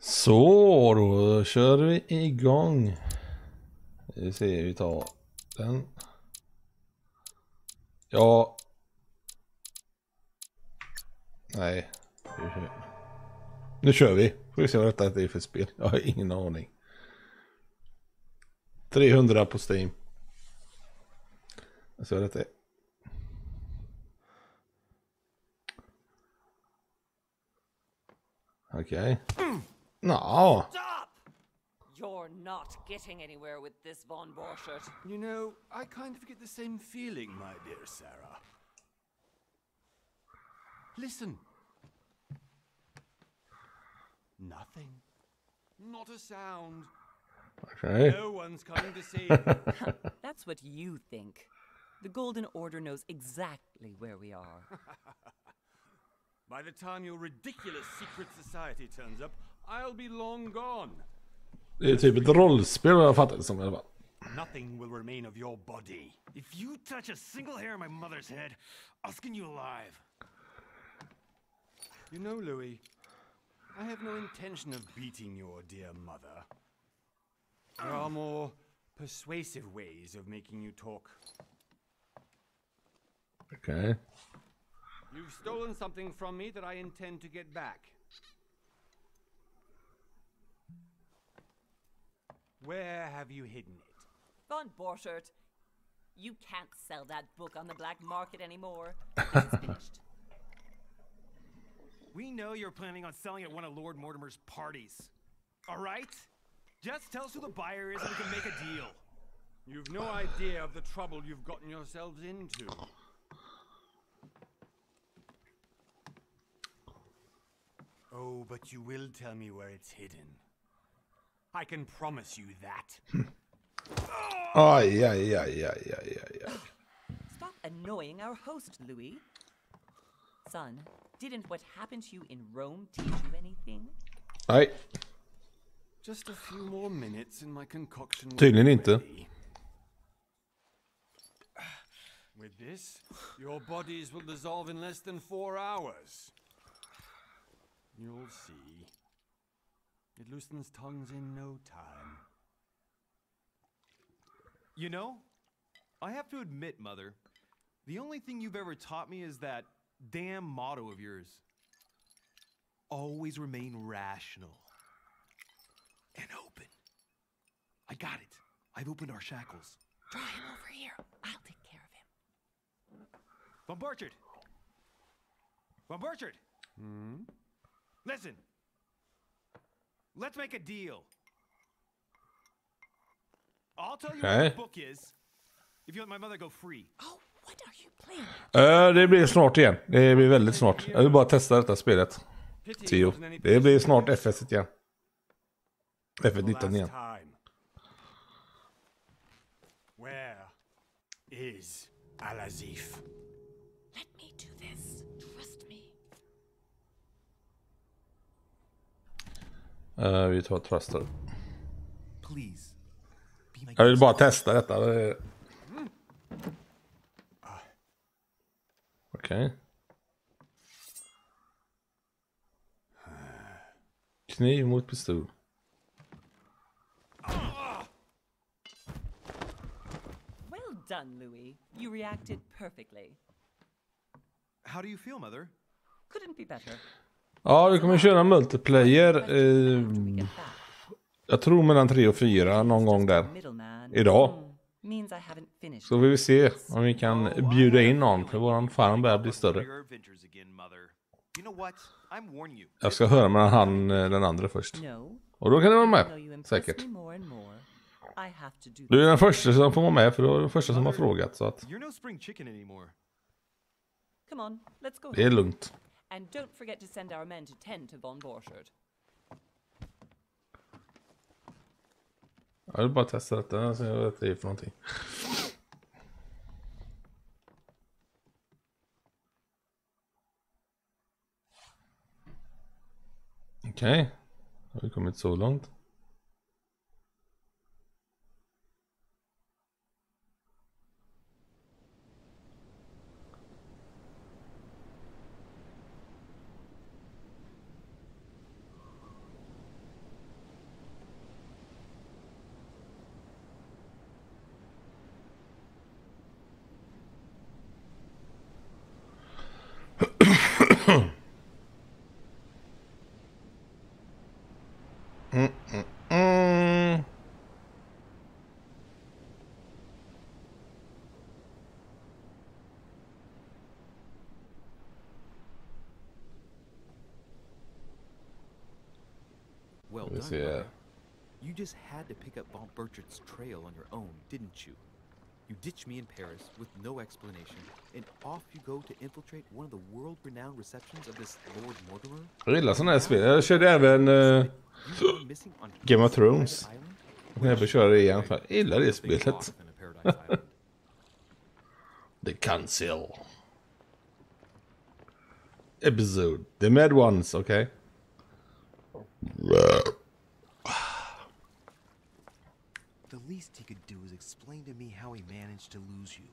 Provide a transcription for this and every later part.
Så då kör vi igång. Vi ser, vi tar den. Ja. Nej. Nu kör vi. Får vi se vad detta är för spel. Jag har ingen aning. 300 på Steam. Jag ser vad detta är. Okej. No. You're not getting anywhere with this Von Borchert. You know, I kind of get the same feeling, my dear Sarah. Listen. Nothing. Not a sound. Okay. No one's coming to see. That's what you think. The Golden Order knows exactly where we are. By the time your ridiculous secret society turns up, I'll be long gone. Det är typ ett rollspel vad jag fattar det som i alla fall. Nothing will remain of your body. If you touch a single hair on my mother's head, I'll skin you alive. You know, Louis, I have no intention of beating your dear mother. There are more persuasive ways of making you talk. Okay. You've stolen something from me that I intend to get back. Where have you hidden it? Von Borchert, you can't sell that book on the black market anymore. It's finished. We know you're planning on selling at one of Lord Mortimer's parties. All right? Just tell us who the buyer is and we can make a deal. You've no idea of the trouble you've gotten yourselves into. Oh, but you will tell me where it's hidden. I can promise you that. Aj, aj, aj, aj, aj, aj, aj. Stop annoying our host, Louis. Son, didn't what happened to you in Rome teach you anything? Nej, Just a few more minutes and my concoction will tydligen be inte. ready. With this, your bodies will dissolve in less than 4 hours. You'll see. It loosens tongues in no time. You know, I have to admit, Mother, the only thing you've ever taught me is that damn motto of yours. Always remain rational. And open. I got it. I've opened our shackles. Draw him over here. I'll take care of him. Von Borchert! Von Borchert! Listen. Let's make a deal. I'll tell you what Okay. the book is if you let my mother go free. Oh, what are you playing? Det blir snart igen. Det blir väldigt snart. Jag vill bara testa detta spelet. Pity Tio. it wasn't any Det blir place snart for FS igen. the F19 last igen. time. Where is Al-Azif? Let me do this. Trust me. Vi tar Testar. Please. Be my Jag vill bara testa detta. Okej. Kniv mot pistol. Well done, Louis. You reacted perfectly. How do you feel, Mother? Couldn't be better. Ja, vi kommer köra multiplayer. After we get back. Jag tror mellan 3 och 4 någon gång där. Middleman. Idag. Means I haven't finished. Så vill vi se om vi kan bjuda in någon. För våran farm börjar bli större. Your adventures again, Mother. You know what? I'm warning you. Jag ska höra med han, den andra först. No. Och då kan du vara Even though you med. impress Säkert. me more and more, I have to do Du är this. den första som får vara med. För du är den första som har frågat. Så att You're no spring chicken anymore. Come on, let's go. det är lugnt. And don't forget to send our men to tend to Von Borchert. Jag vill bara testa detta. Så jag vet vad det är för någonting. Okej. Har vi kommit så långt? Mm. Well Let me done, see Mother. här. You just had to pick up Von Burchart's trail on your own, didn't you? You ditched me in Paris with no explanation, and off you go to infiltrate one of the world-renowned receptions of this Lord Mortimer? Jag gillar såna här spel. Jag körde även Game of Thrones. Jag kan även köra det igen för jag gillar det spelet. The Council. Episode. The Mad Ones, okay? The least he could do is explain to me how he managed to lose you.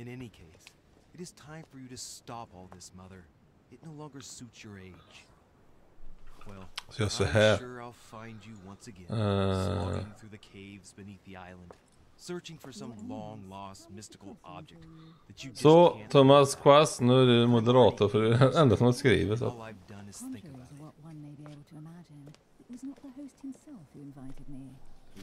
In any case, it is time for you to stop all this, Mother. It no longer suits your age. Well, Så jag så I'm här. sure I'll find you once again, slogging through the caves beneath the island, searching for some long-lost mystical object that you just Så, can't Thomas find. Quast, nu är du moderator för det är det enda som har skrivit så. All I've done is think Contrary about to it. what one may be able to imagine, it was not the host himself who invited me.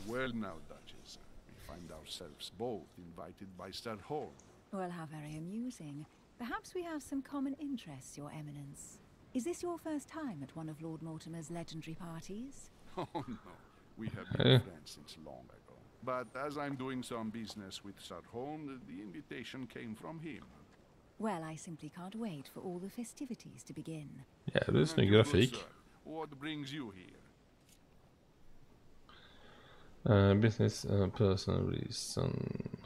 Well now, Duchess, we find ourselves both invited by Sir Holm. Well, how very amusing. Perhaps we have some common interests, Your Eminence. Is this your first time at one of Lord Mortimer's legendary parties? Oh no, we have been friends since long ago. But as I'm doing some business with Sir Holm, the invitation came from him. Well, I simply can't wait for all the festivities to begin. Jävligt snygg And you, good grafik. sir, what brings you here? Business personal reason.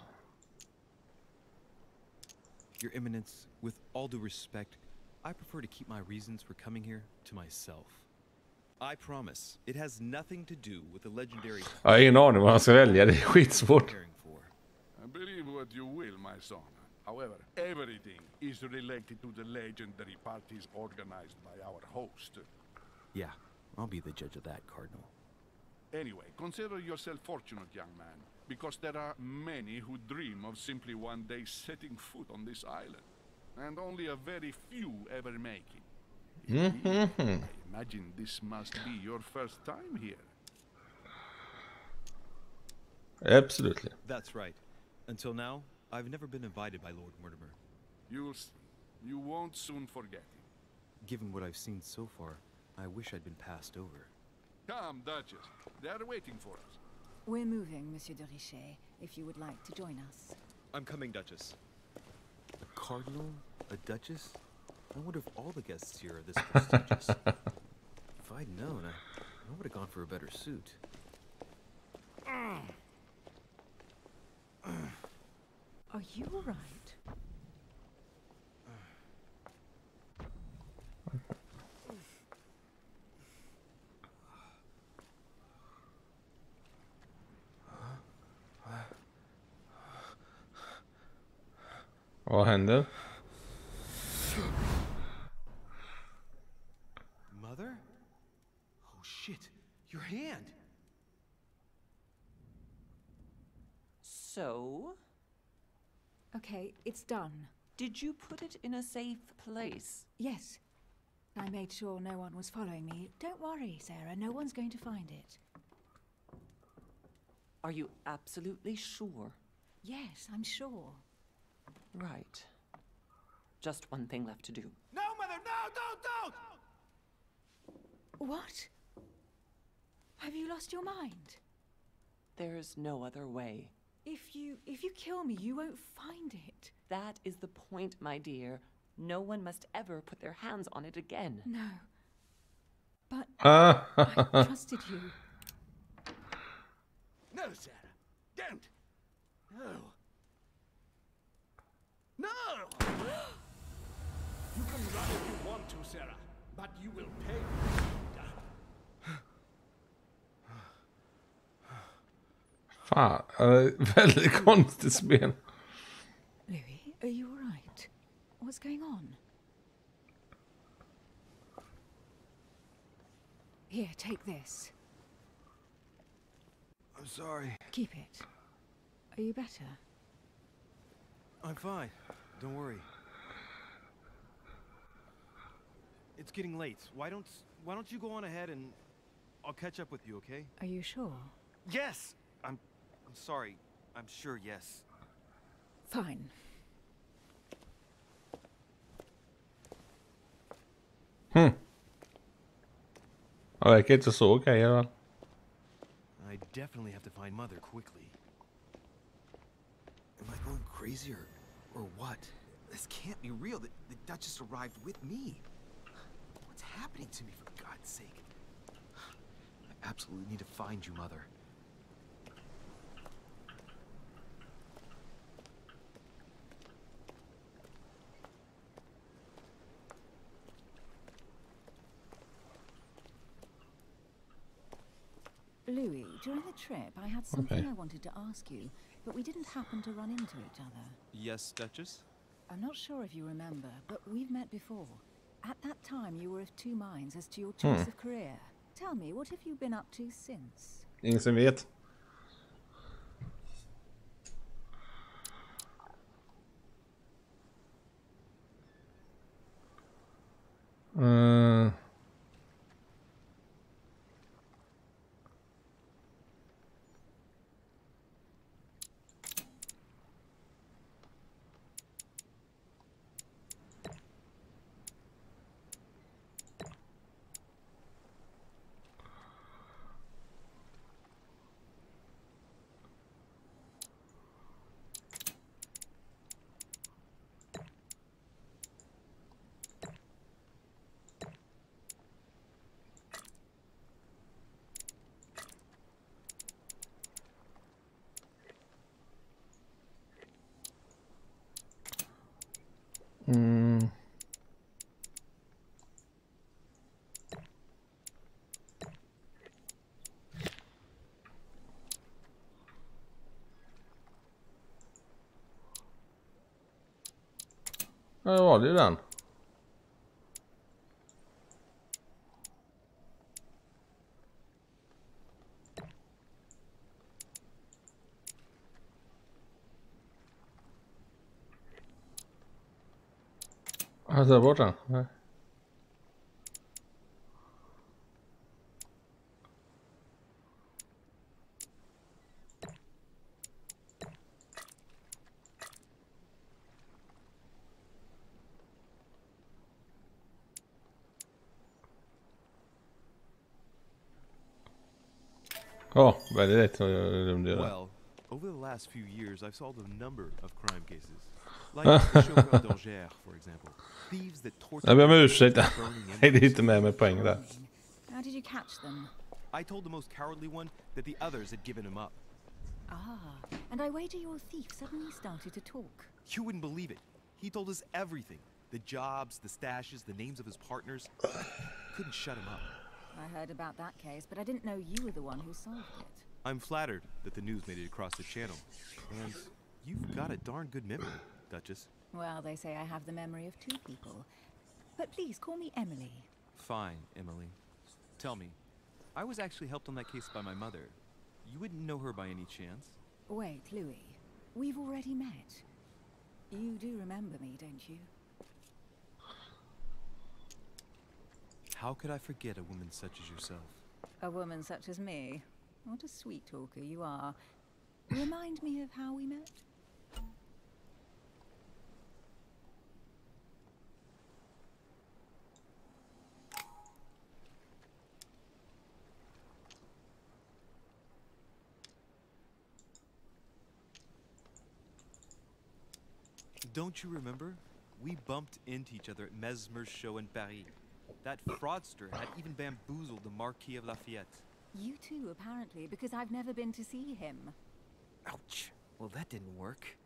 Your Eminence, with all due respect, I prefer to keep my reasons for coming here to myself. I promise, it has nothing to do with the legendary Jag har ingen aning vad han ska välja, det är skitsvårt. caring for. Believe what you will, my son. However, everything is related to the legendary parties organized by our host. Yeah, I'll be the judge of that, Cardinal. Anyway, consider yourself fortunate, young man, because there are many who dream of simply one day setting foot on this island, and only a very few ever make it. Indeed, I imagine this must be your first time here. Absolutely. That's right. Until now, I've never been invited by Lord Mortimer. You won't soon forget it. Given what I've seen so far, I wish I'd been passed over. Come, Duchess. They are waiting for us. We're moving, Monsieur de Richet, if you would like to join us. I'm coming, Duchess. A cardinal? A duchess? I wonder if all the guests here are this prestigious. If I'd known, I would have gone for a better suit. Are you all right? Vad händer? Mother? Oh shit, your hand! So, Okay, it's done. did you put it in a safe place? Yes. I made sure no one was following me. Don't worry, Sarah, no one's going to find it. Are you absolutely sure? Yes, I'm sure. Right. Just one thing left to do. No, Mother, no, don't! What? Have you lost your mind? There's no other way. If you kill me, you won't find it. That is the point, my dear. No one must ever put their hands on it again. No. But I Ah, trusted you. No, Sarah. Don't. No. No! You can run if you want to, Sarah, but you will pay. fan. Väldigt konstigt spel. Louis, are you all right? What's going on? Here, take this. I'm sorry. Keep it. Are you better? I'm fine. Don't worry. It's getting late. Why don't you go on ahead and I'll catch up with you, okay? Are you sure? Yes. I'm sorry. I'm sure, yes. Fine. Ja, verkar inte så okej, va? I definitely have to find Mother quickly. Am I going crazy or what? This can't be real. The Duchess arrived with me. What's happening to me, for God's sake? I absolutely need to find you, Mother. Louis, during the trip, I had something I wanted to ask you, but we didn't happen to run into each other. Yes, Duchess? I'm not sure if you remember, but we've met before. At that time, you were of two minds as to your choice of career. Tell me, what have you been up to since? Ingen som vet. Ja, det var det ju den. Har jag tagit bort den? Nej. Väldigt lätt. Well, over the last few years, I've solved a number of crime cases. Like the chauffeur d'Angers, for example. Thieves that torture... Jag ber om ursäkt. Nej, det är inte med mig poäng där. How did you catch them? I told the most cowardly one that the others had given him up. Ah, and I wager your thief suddenly started to talk. You wouldn't believe it. He told us everything. The jobs, the stashes, the names of his partners. Couldn't shut him up. I heard about that case, but I didn't know you were the one who solved it. I'm flattered that the news made it across the channel. And you've got a darn good memory, Duchess. Well, they say I have the memory of two people. But please, call me Emily. Fine, Emily. Tell me, I was actually helped on that case by my mother. You wouldn't know her by any chance? Wait, Louis. We've already met. You do remember me, don't you? How could I forget a woman such as yourself? A woman such as me? What a sweet talker you are. Remind me of how we met? Don't you remember? We bumped into each other at Mesmer's show in Paris. That fraudster had even bamboozled the Marquis of Lafayette. You too, apparently, because I've never been to see him. Ouch. Well, that didn't work.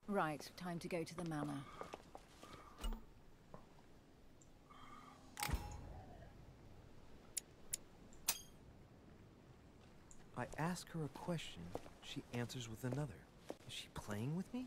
Right, time to go to the manor. I ask her a question, she answers with another. Is she playing with me?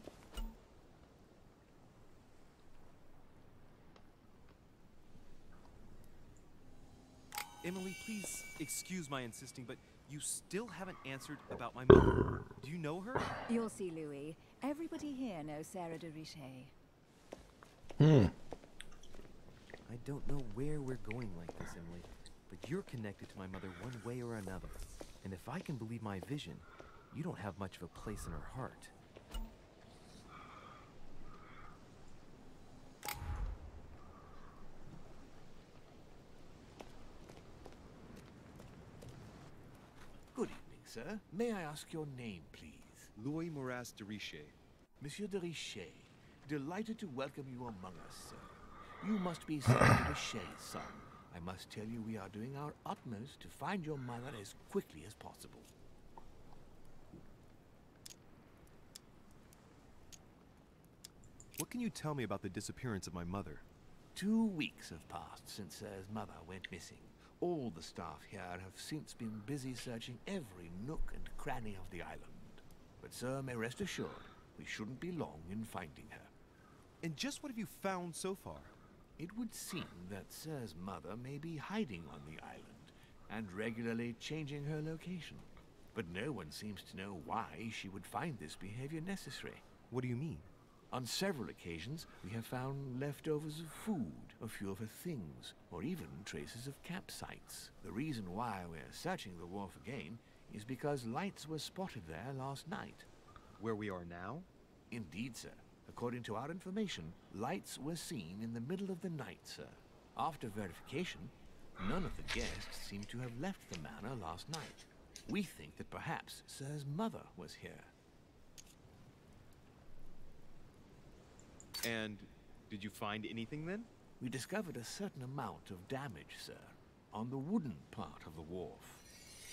Emily, please excuse my insisting, but you still haven't answered about my mother. Do you know her? You'll see, Louis. Everybody here knows Sarah de Richet. I don't know where we're going like this, Emily, but you're connected to my mother one way or another. And if I can believe my vision, you don't have much of a place in her heart. Good evening, sir. May I ask your name, please? Louis Moras de Richer. Monsieur de Richer, delighted to welcome you among us, sir. You must be Sir de Richet's son. I must tell you we are doing our utmost to find your mother as quickly as possible. What can you tell me about the disappearance of my mother? 2 weeks have passed since Sir's mother went missing. All the staff here have since been busy searching every nook and cranny of the island. But Sir may rest assured, we shouldn't be long in finding her. And just what have you found so far? It would seem that Sir's mother may be hiding on the island and regularly changing her location. But no one seems to know why she would find this behavior necessary. What do you mean? On several occasions, we have found leftovers of food, a few of her things, or even traces of campsites. The reason why we're searching the wharf again is because lights were spotted there last night. Where we are now? Indeed, sir. According to our information, lights were seen in the middle of the night, sir. After verification, none of the guests seem to have left the manor last night. We think that perhaps Sir's mother was here. And did you find anything then? We discovered a certain amount of damage, sir, on the wooden part of the wharf.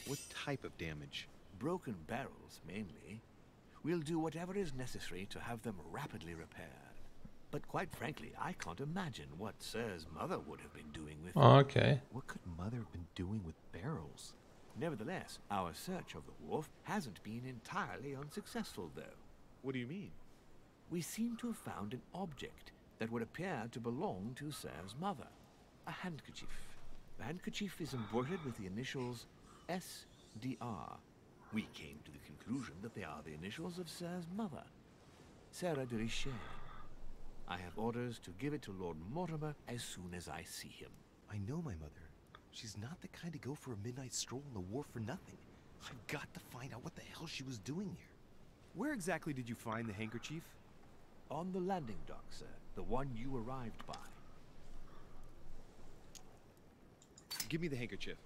What type of damage? Broken barrels, mainly. We'll do whatever is necessary to have them rapidly repaired. But quite frankly, I can't imagine what Sir's mother would have been doing with them. Okay. What could Mother have been doing with barrels? Nevertheless, our search of the wharf hasn't been entirely unsuccessful, though. What do you mean? We seem to have found an object that would appear to belong to Sir's mother. A handkerchief. The handkerchief is embroidered with the initials SDR. We came to the conclusion that they are the initials of Sir's mother, Sarah de Richer. I have orders to give it to Lord Mortimer as soon as I see him. I know my mother. She's not the kind to go for a midnight stroll on the wharf for nothing. I've got to find out what the hell she was doing here. Where exactly did you find the handkerchief? On the landing dock, sir. The one you arrived by. Give me the handkerchief.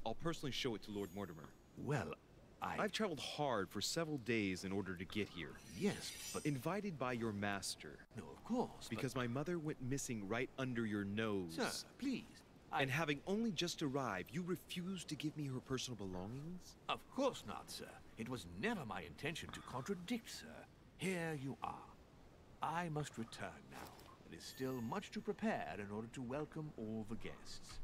I'll personally show it to Lord Mortimer. Well, I've traveled hard for several days in order to get here. Yes, but... Invited by your master. No, of course, Because my mother went missing right under your nose. Sir, please. And having only just arrived, you refused to give me her personal belongings? Of course not, sir. It was never my intention to contradict, sir. Here you are. I must return now. It is still much to prepare in order to welcome all the guests.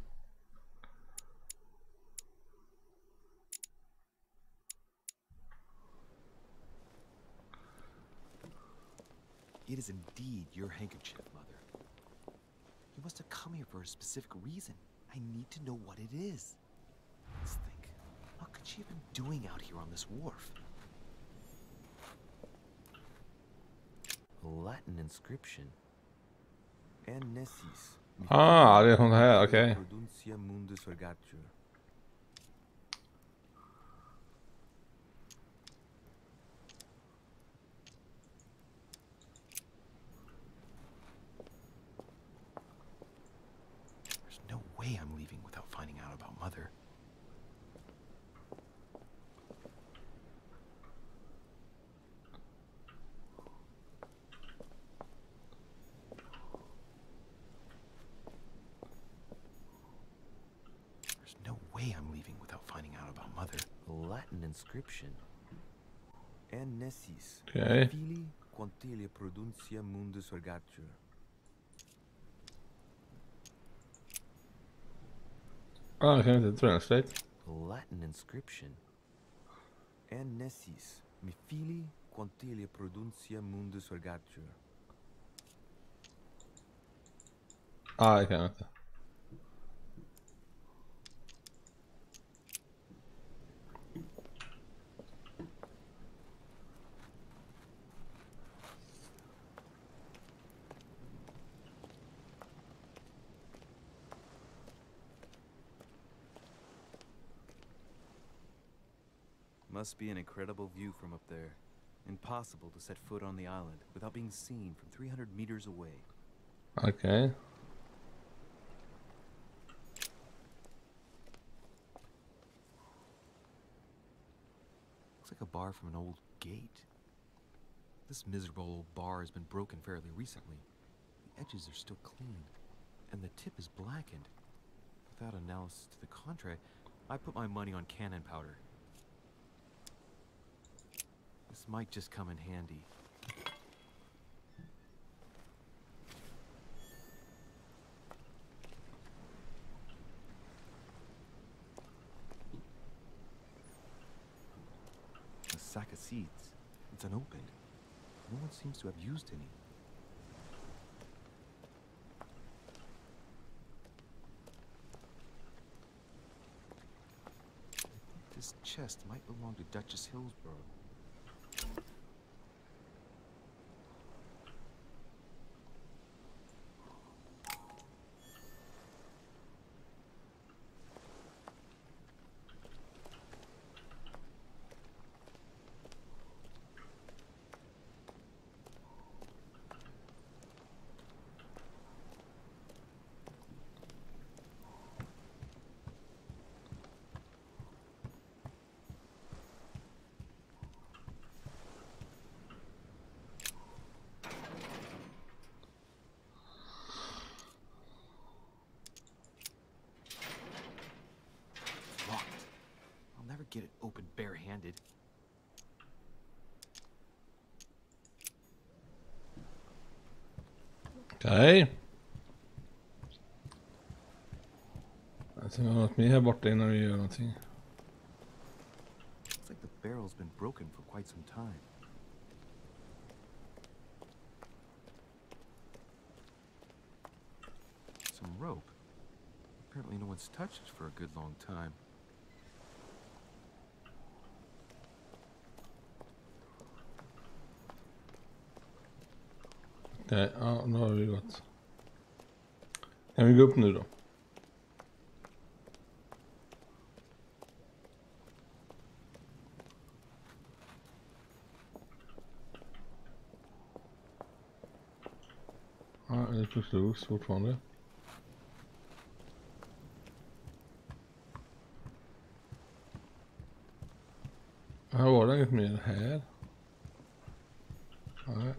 It is indeed your handkerchief, Mother. You must have come here for a specific reason. I need to know what it is. Let's think. What could she have been doing out here on this wharf? A Latin inscription. Annesis. Ah, det är hon här, okej. Produncia mundus vergatur. There's no way I'm leaving without finding out about Mother. No way I'm leaving without finding out about Mother. A Latin inscription. Annesis. Okay. Fili quantilia produncia mundus vergatur. Ah, jag kan inte translate. A Latin inscription. Annesis. Mi fili quantilia produncia mundus vergatur. Ah, jag kan inte. Must be an incredible view from up there. Impossible to set foot on the island without being seen from 300 meters away. Okay. Looks like a bar from an old gate. This miserable old bar has been broken fairly recently. The edges are still clean, and the tip is blackened. Without analysis to the contrary, I put my money on cannon powder. This might just come in handy. A sack of seeds. It's unopened. No one seems to have used any. This chest might belong to Duchess Hillsborough. Get it open barehanded. Okej. Jag tror jag har något mer här borta innan vi gör någonting. Looks like the barrel's been broken for quite some time. Some rope. Apparently no one's touched it for a good long time. Okej, ja, nu har vi gått. Kan vi gå upp nu då? Ja, det är plus fortfarande. Här var det inget mer här. Nej.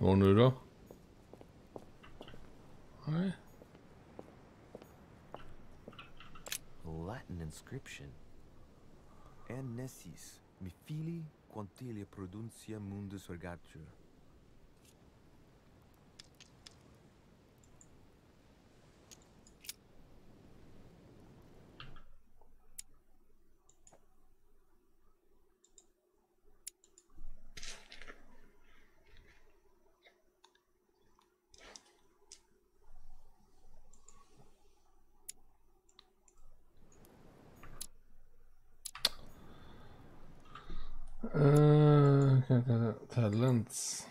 Går nu då? Nej. Latin inscription. En nessis, mi fili quantilia produncia mundus vergatur. Talents.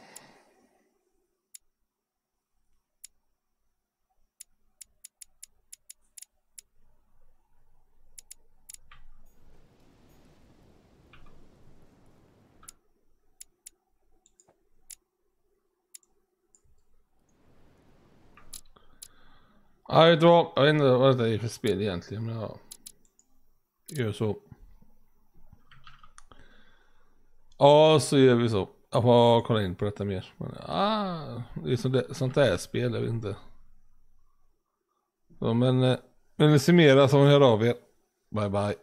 Ja, jag vet inte vad det är för spel egentligen, men jag gör så. Ja, så gör vi så. Jag får kolla in på detta mer. Men, det är sånt där spel, jag vet inte. Så, men vill ni se mera så hör av er. Bye bye.